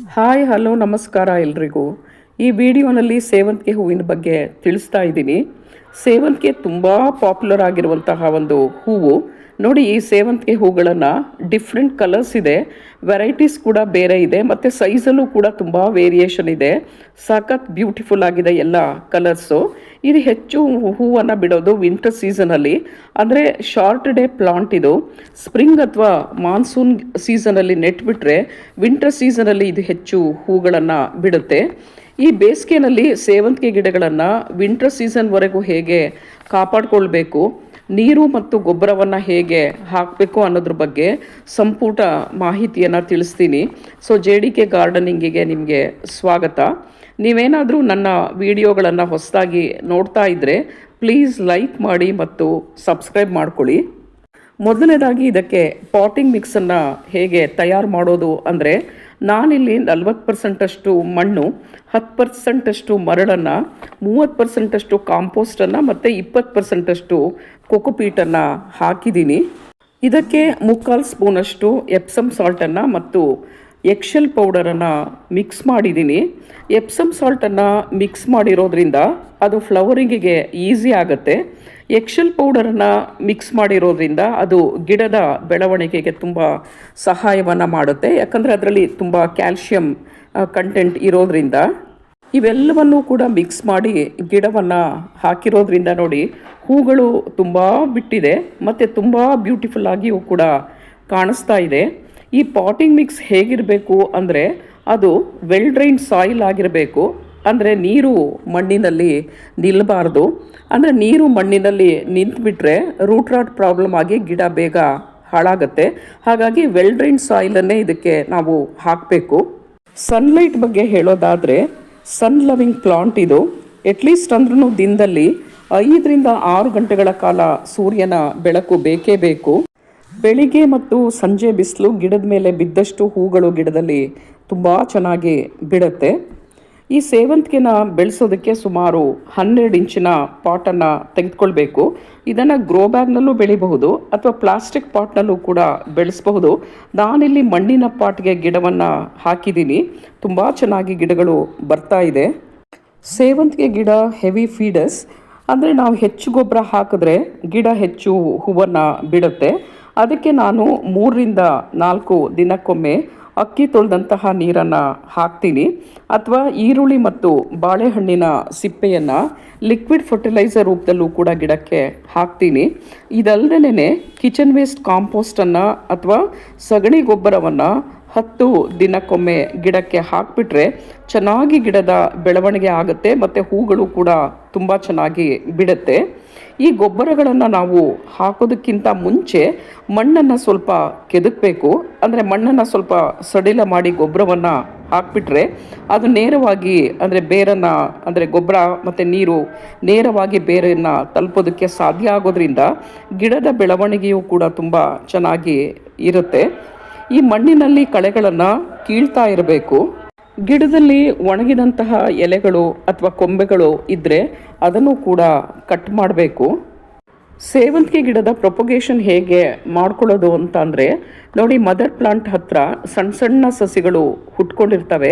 Hi hello ನಮಸ್ಕಾರ ಎಲ್ರಿಗೂ. ಈ ವಿಡಿಯೋನಲ್ಲಿ ಸೇವಂತಿಗೆ ಹೂವಿನ ಬಗ್ಗೆ ತಿಳಿಸ್ತಾ ಇದ್ದೀನಿ. ಸೇವಂತಿಗೆ ತುಂಬ ಪಾಪ್ಯುಲರ್ ಆಗಿರುವಂತಹ ಒಂದು ಹೂವು. ನೋಡಿ, ಈ ಸೇವಂತಿಗೆ ಹೂಗಳನ್ನು ಡಿಫ್ರೆಂಟ್ ಕಲರ್ಸ್ ಇದೆ, ವೆರೈಟೀಸ್ ಕೂಡ ಬೇರೆ ಇದೆ, ಮತ್ತು ಸೈಜಲ್ಲೂ ಕೂಡ ತುಂಬ ವೇರಿಯೇಷನ್ ಇದೆ. ಸಖತ್ ಬ್ಯೂಟಿಫುಲ್ ಆಗಿದೆ ಎಲ್ಲ ಕಲರ್ಸು. ಇದು ಹೆಚ್ಚು ಹೂವನ್ನು ಬಿಡೋದು ವಿಂಟರ್ ಸೀಸನಲ್ಲಿ, ಅಂದರೆ ಶಾರ್ಟ್ ಡೇ ಪ್ಲಾಂಟ್. ಇದು ಸ್ಪ್ರಿಂಗ್ ಅಥವಾ ಮಾನ್ಸೂನ್ ಸೀಸನಲ್ಲಿ ನೆಟ್ಬಿಟ್ರೆ ವಿಂಟರ್ ಸೀಸನಲ್ಲಿ ಇದು ಹೆಚ್ಚು ಹೂಗಳನ್ನು ಬಿಡುತ್ತೆ. ಈ ಬೇಸಿಗೆನಲ್ಲಿ ಸೇವಂತಿಗೆ ಗಿಡಗಳನ್ನು ವಿಂಟರ್ ಸೀಸನ್ವರೆಗೂ ಹೇಗೆ ಕಾಪಾಡಿಕೊಳ್ಬೇಕು, ನೀರು ಮತ್ತು ಗೊಬ್ಬರವನ್ನು ಹೇಗೆ ಹಾಕಬೇಕು ಅನ್ನೋದ್ರ ಬಗ್ಗೆ ಸಂಪೂರ್ಣ ಮಾಹಿತಿಯನ್ನು ತಿಳಿಸ್ತೀನಿ. ಸೊ JDK ಗಾರ್ಡನಿಂಗಿಗೆ ನಿಮಗೆ ಸ್ವಾಗತ. ನೀವೇನಾದರೂ ನನ್ನ ವಿಡಿಯೋಗಳನ್ನು ಹೊಸದಾಗಿ ನೋಡ್ತಾ ಇದ್ದರೆ ಪ್ಲೀಸ್ ಲೈಕ್ ಮಾಡಿ ಮತ್ತು ಸಬ್ಸ್ಕ್ರೈಬ್ ಮಾಡ್ಕೊಳ್ಳಿ. ಮೊದಲನೇದಾಗಿ ಇದಕ್ಕೆ ಪಾಟಿಂಗ್ ಮಿಕ್ಸನ್ನು ಹೇಗೆ ತಯಾರು ಮಾಡೋದು ಅಂದರೆ, ನಾನಿಲ್ಲಿ 40% ಮಣ್ಣು, 10% ಮರಳನ್ನು, 30% ಕಾಂಪೋಸ್ಟನ್ನು ಮತ್ತು 20% ಕೊಕೊಪೀಟನ್ನು ಹಾಕಿದ್ದೀನಿ. ಇದಕ್ಕೆ 3/4 ಸ್ಪೂನಷ್ಟು ಎಪ್ಸಮ್ ಸಾಲ್ಟನ್ನು ಮತ್ತು ಎಗ್ಶೆಲ್ ಪೌಡರನ್ನು ಮಿಕ್ಸ್ ಮಾಡಿದ್ದೀನಿ. ಎಪ್ಸಮ್ ಸಾಲ್ಟನ್ನು ಮಿಕ್ಸ್ ಮಾಡಿರೋದ್ರಿಂದ ಅದು ಫ್ಲವರಿಂಗಿಗೆ ಈಸಿ ಆಗುತ್ತೆ. ಎಗ್ಶೆಲ್ ಪೌಡರನ್ನು ಮಿಕ್ಸ್ ಮಾಡಿರೋದ್ರಿಂದ ಅದು ಗಿಡದ ಬೆಳವಣಿಗೆಗೆ ತುಂಬ ಸಹಾಯವನ್ನು ಮಾಡುತ್ತೆ, ಯಾಕಂದರೆ ಅದರಲ್ಲಿ ತುಂಬ ಕ್ಯಾಲ್ಶಿಯಂ ಕಂಟೆಂಟ್ ಇರೋದ್ರಿಂದ. ಇವೆಲ್ಲವನ್ನೂ ಕೂಡ ಮಿಕ್ಸ್ ಮಾಡಿ ಗಿಡವನ್ನು ಹಾಕಿರೋದ್ರಿಂದ ನೋಡಿ, ಹೂಗಳು ತುಂಬ ಬಿಟ್ಟಿದೆ ಮತ್ತು ತುಂಬ ಬ್ಯೂಟಿಫುಲ್ ಆಗಿಯೂ ಕೂಡ ಕಾಣಿಸ್ತಾ ಇದೆ. ಈ ಪಾಟಿಂಗ್ ಮಿಕ್ಸ್ ಹೇಗಿರಬೇಕು ಅಂದರೆ, ಅದು ವೆಲ್ ಡ್ರೈನ್ ಸಾಯಿಲ್ ಆಗಿರಬೇಕು. ಅಂದರೆ ನೀರು ಮಣ್ಣಿನಲ್ಲಿ ನಿಲ್ಲಬಾರ್ದು. ಅಂದರೆ ನೀರು ಮಣ್ಣಿನಲ್ಲಿ ನಿಂತುಬಿಟ್ರೆ ರೂಟ್ ರಾಟ್ ಪ್ರಾಬ್ಲಮ್ ಆಗಿ ಗಿಡ ಬೇಗ ಹಾಳಾಗುತ್ತೆ. ಹಾಗಾಗಿ ವೆಲ್ ಡ್ರೈನ್ ಸಾಯಿಲನ್ನೇ ಇದಕ್ಕೆ ನಾವು ಹಾಕಬೇಕು. ಸನ್ಲೈಟ್ ಬಗ್ಗೆ ಹೇಳೋದಾದರೆ, ಸನ್ ಲವಿಂಗ್ ಪ್ಲಾಂಟ್ ಇದು. ಅಟ್ಲೀಸ್ಟ್ ಅಂದ್ರೂ ದಿನದಲ್ಲಿ 5ರಿಂದ 6 ಗಂಟೆಗಳ ಕಾಲ ಸೂರ್ಯನ ಬೆಳಕು ಬೇಕೇ ಬೇಕು. ಬೆಳಿಗ್ಗೆ ಮತ್ತು ಸಂಜೆ ಬಿಸಿಲು ಗಿಡದ ಮೇಲೆ ಬಿದ್ದಷ್ಟು ಹೂಗಳು ಗಿಡದಲ್ಲಿ ತುಂಬ ಚೆನ್ನಾಗಿ ಬಿಡುತ್ತೆ. ಈ ಸೇವಂತಿಗೆನ ಬೆಳೆಸೋದಕ್ಕೆ ಸುಮಾರು 12 ಇಂಚಿನ ಪಾಟನ್ನು ತೆಗೆದುಕೊಳ್ಬೇಕು. ಇದನ್ನು ಗ್ರೋ ಬ್ಯಾಗ್ನಲ್ಲೂ ಬೆಳಿಬಹುದು ಅಥವಾ ಪ್ಲಾಸ್ಟಿಕ್ ಪಾಟ್ನಲ್ಲೂ ಕೂಡ ಬೆಳೆಸಬಹುದು. ನಾನಿಲ್ಲಿ ಮಣ್ಣಿನ ಪಾಟ್ಗೆ ಗಿಡವನ್ನು ಹಾಕಿದ್ದೀನಿ. ತುಂಬ ಚೆನ್ನಾಗಿ ಗಿಡಗಳು ಬರ್ತಾ ಇದೆ. ಸೇವಂತಿಗೆ ಗಿಡ ಹೆವಿ ಫೀಡರ್ಸ್, ಅಂದರೆ ನಾವು ಹೆಚ್ಚು ಗೊಬ್ಬರ ಹಾಕಿದ್ರೆ ಗಿಡ ಹೆಚ್ಚು ಹೂವನ್ನು ಬಿಡುತ್ತೆ. ಅದಕ್ಕೆ ನಾನು 3ರಿಂದ 4 ದಿನಕ್ಕೊಮ್ಮೆ ಅಕ್ಕಿ ತೊಳೆದಂತಹ ನೀರನ್ನು ಹಾಕ್ತೀನಿ, ಅಥವಾ ಈರುಳ್ಳಿ ಮತ್ತು ಬಾಳೆಹಣ್ಣಿನ ಸಿಪ್ಪೆಯನ್ನು ಲಿಕ್ವಿಡ್ ಫರ್ಟಿಲೈಸರ್ ರೂಪದಲ್ಲೂ ಕೂಡ ಗಿಡಕ್ಕೆ ಹಾಕ್ತೀನಿ. ಇದಲ್ಲದೇ ಕಿಚನ್ ವೇಸ್ಟ್ ಕಾಂಪೋಸ್ಟನ್ನು ಅಥವಾ ಸಗಣಿ ಗೊಬ್ಬರವನ್ನು 10 ದಿನಕ್ಕೊಮ್ಮೆ ಗಿಡಕ್ಕೆ ಹಾಕಿಬಿಟ್ರೆ ಚೆನ್ನಾಗಿ ಗಿಡದ ಬೆಳವಣಿಗೆ ಆಗುತ್ತೆ ಮತ್ತು ಹೂಗಳು ಕೂಡ ತುಂಬ ಚೆನ್ನಾಗಿ ಬಿಡುತ್ತೆ. ಈ ಗೊಬ್ಬರಗಳನ್ನು ನಾವು ಹಾಕೋದಕ್ಕಿಂತ ಮುಂಚೆ ಮಣ್ಣನ್ನು ಸ್ವಲ್ಪ ಕೆದಕಬೇಕು. ಅಂದರೆ ಮಣ್ಣನ್ನು ಸ್ವಲ್ಪ ಸಡಿಲ ಮಾಡಿ ಗೊಬ್ಬರವನ್ನು ಹಾಕಿಬಿಟ್ರೆ ಅದು ನೇರವಾಗಿ, ಅಂದರೆ ಬೇರನ್ನು, ಅಂದರೆ ಗೊಬ್ಬರ ಮತ್ತು ನೀರು ನೇರವಾಗಿ ಬೇರನ್ನು ತಲುಪೋದಕ್ಕೆ ಸಾಧ್ಯ ಆಗೋದ್ರಿಂದ ಗಿಡದ ಬೆಳವಣಿಗೆಯೂ ಕೂಡ ತುಂಬ ಚೆನ್ನಾಗಿ ಇರುತ್ತೆ. ಈ ಮಣ್ಣಿನಲ್ಲಿ ಕಳೆಗಳನ್ನು ಕೀಳ್ತಾ ಇರಬೇಕು. ಗಿಡದಲ್ಲಿ ಒಣಗಿದಂತಹ ಎಲೆಗಳು ಅಥವಾ ಕೊಂಬೆಗಳು ಇದ್ದರೆ ಅದನ್ನು ಕೂಡ ಕಟ್ ಮಾಡಬೇಕು. ಸೇವಂತಿಗೆ ಗಿಡದ ಪ್ರೊಪಗೇಷನ್ ಹೇಗೆ ಮಾಡ್ಕೊಳ್ಳೋದು ಅಂತ ಅಂದರೆ, ನೋಡಿ, ಮದರ್ ಪ್ಲಾಂಟ್ ಹತ್ರ ಸಣ್ಣ ಸಣ್ಣ ಸಸಿಗಳು ಹುಟ್ಕೊಂಡಿರ್ತವೆ.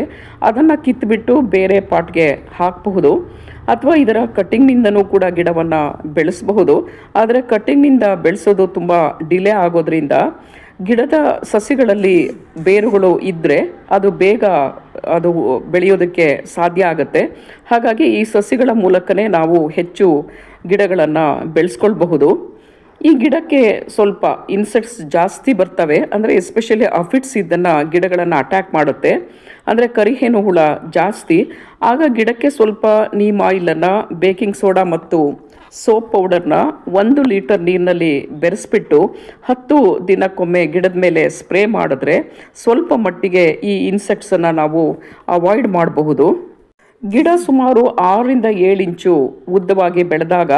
ಅದನ್ನು ಕಿತ್ತುಬಿಟ್ಟು ಬೇರೆ ಪಾಟ್ಗೆ ಹಾಕಬಹುದು, ಅಥವಾ ಇದರ ಕಟ್ಟಿಂಗ್ನಿಂದನೂ ಕೂಡ ಗಿಡವನ್ನು ಬೆಳೆಸಬಹುದು. ಆದರೆ ಕಟ್ಟಿಂಗ್ನಿಂದ ಬೆಳೆಸೋದು ತುಂಬ ಡಿಲೇ ಆಗೋದ್ರಿಂದ ಗಿಡದ ಸಸಿಗಳಲ್ಲಿ ಬೇರುಗಳು ಇದ್ದರೆ ಅದು ಬೇಗ ಅದು ಬೆಳೆಯೋದಕ್ಕೆ ಸಾಧ್ಯ ಆಗುತ್ತೆ. ಹಾಗಾಗಿ ಈ ಸಸಿಗಳ ಮೂಲಕನೇ ನಾವು ಹೆಚ್ಚು ಗಿಡಗಳನ್ನು ಬೆಳೆಸ್ಕೊಳ್ಬಹುದು. ಈ ಗಿಡಕ್ಕೆ ಸ್ವಲ್ಪ ಇನ್ಸೆಕ್ಟ್ಸ್ ಜಾಸ್ತಿ ಬರ್ತವೆ, ಅಂದರೆ ಎಸ್ಪೆಷಲಿ ಅಫಿಡ್ಸ್ ಇದನ್ನು ಗಿಡಗಳನ್ನು ಅಟ್ಯಾಕ್ ಮಾಡುತ್ತೆ. ಅಂದರೆ ಕರಿಹೇನು ಹುಳ ಜಾಸ್ತಿ. ಆಗ ಗಿಡಕ್ಕೆ ಸ್ವಲ್ಪ ನೀಮ್ ಆಯಿಲನ್ನು, ಬೇಕಿಂಗ್ ಸೋಡಾ ಮತ್ತು ಸೋಪ್ ಪೌಡರ್ನ 1 ಲೀಟರ್ ನೀರಿನಲ್ಲಿ ಬೆರೆಸ್ಬಿಟ್ಟು 10 ದಿನಕ್ಕೊಮ್ಮೆ ಗಿಡದ ಮೇಲೆ ಸ್ಪ್ರೇ ಮಾಡಿದ್ರೆ ಸ್ವಲ್ಪ ಮಟ್ಟಿಗೆ ಈ ಇನ್ಸೆಕ್ಟ್ಸನ್ನು ನಾವು ಅವಾಯ್ಡ್ ಮಾಡಬಹುದು. ಗಿಡ ಸುಮಾರು 6ರಿಂದ 7 ಇಂಚು ಉದ್ದವಾಗಿ ಬೆಳೆದಾಗ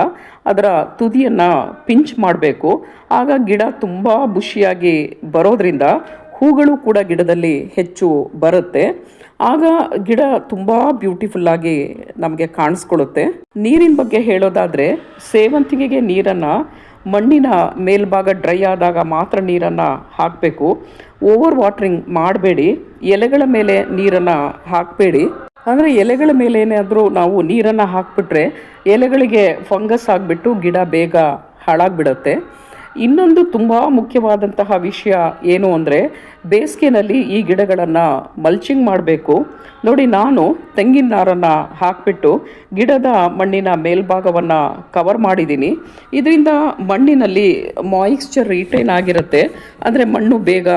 ಅದರ ತುದಿಯನ್ನು ಪಿಂಚ್ ಮಾಡಬೇಕು. ಆಗ ಗಿಡ ತುಂಬ ಬುಷಿಯಾಗಿ ಬರೋದ್ರಿಂದ ಹೂಗಳು ಕೂಡ ಗಿಡದಲ್ಲಿ ಹೆಚ್ಚು ಬರುತ್ತೆ. ಆಗ ಗಿಡ ತುಂಬ ಬ್ಯೂಟಿಫುಲ್ಲಾಗಿ ನಮಗೆ ಕಾಣಿಸ್ಕೊಳ್ಳುತ್ತೆ. ನೀರಿನ ಬಗ್ಗೆ ಹೇಳೋದಾದರೆ, ಸೇವಂತಿಗೆಗೆ ನೀರನ್ನು ಮಣ್ಣಿನ ಮೇಲ್ಭಾಗ ಡ್ರೈ ಆದಾಗ ಮಾತ್ರ ನೀರನ್ನು ಹಾಕಬೇಕು. ಓವರ್ ವಾಟ್ರಿಂಗ್ ಮಾಡಬೇಡಿ. ಎಲೆಗಳ ಮೇಲೆ ನೀರನ್ನು ಹಾಕಬೇಡಿ. ಅಂದರೆ ಎಲೆಗಳ ಮೇಲೆ ಏನಾದರೂ ನಾವು ನೀರನ್ನು ಹಾಕಿಬಿಟ್ರೆ ಎಲೆಗಳಿಗೆ ಫಂಗಸ್ ಆಗಿಬಿಟ್ಟು ಗಿಡ ಬೇಗ ಹಾಳಾಗಿಬಿಡುತ್ತೆ. ಇನ್ನೊಂದು ತುಂಬ ಮುಖ್ಯವಾದಂತಹ ವಿಷಯ ಏನು ಅಂದರೆ ಬೇಸಿಗೆನಲ್ಲಿ ಈ ಗಿಡಗಳನ್ನು ಮಲ್ಚಿಂಗ್ ಮಾಡಬೇಕು. ನೋಡಿ, ನಾನು ತೆಂಗಿನ ನಾರನ್ನು ಹಾಕಿಬಿಟ್ಟು ಗಿಡದ ಮಣ್ಣಿನ ಮೇಲ್ಭಾಗವನ್ನು ಕವರ್ ಮಾಡಿದ್ದೀನಿ. ಇದರಿಂದ ಮಣ್ಣಿನಲ್ಲಿ ಮಾಯಿಶ್ಚರ್ ರಿಟೈನ್ ಆಗಿರುತ್ತೆ, ಅಂದರೆ ಮಣ್ಣು ಬೇಗ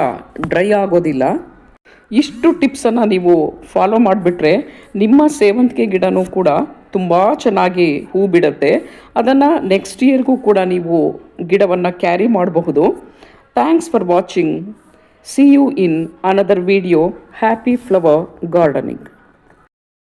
ಡ್ರೈ ಆಗೋದಿಲ್ಲ. ಇಷ್ಟು ಟಿಪ್ಸನ್ನು ನೀವು ಫಾಲೋ ಮಾಡಿಬಿಟ್ರೆ ನಿಮ್ಮ ಸೇವಂತಿಗೆ ಗಿಡನೂ ಕೂಡ ತುಂಬ ಚೆನ್ನಾಗಿ ಹೂ ಬಿಡುತ್ತೆ. ಅದನ್ನು ನೆಕ್ಸ್ಟ್ ಇಯರ್ಗೂ ಕೂಡ ನೀವು ಗಿಡವನ್ನು ಕ್ಯಾರಿ ಮಾಡಬಹುದು. Thanks for watching. See you in another video. Happy flower gardening.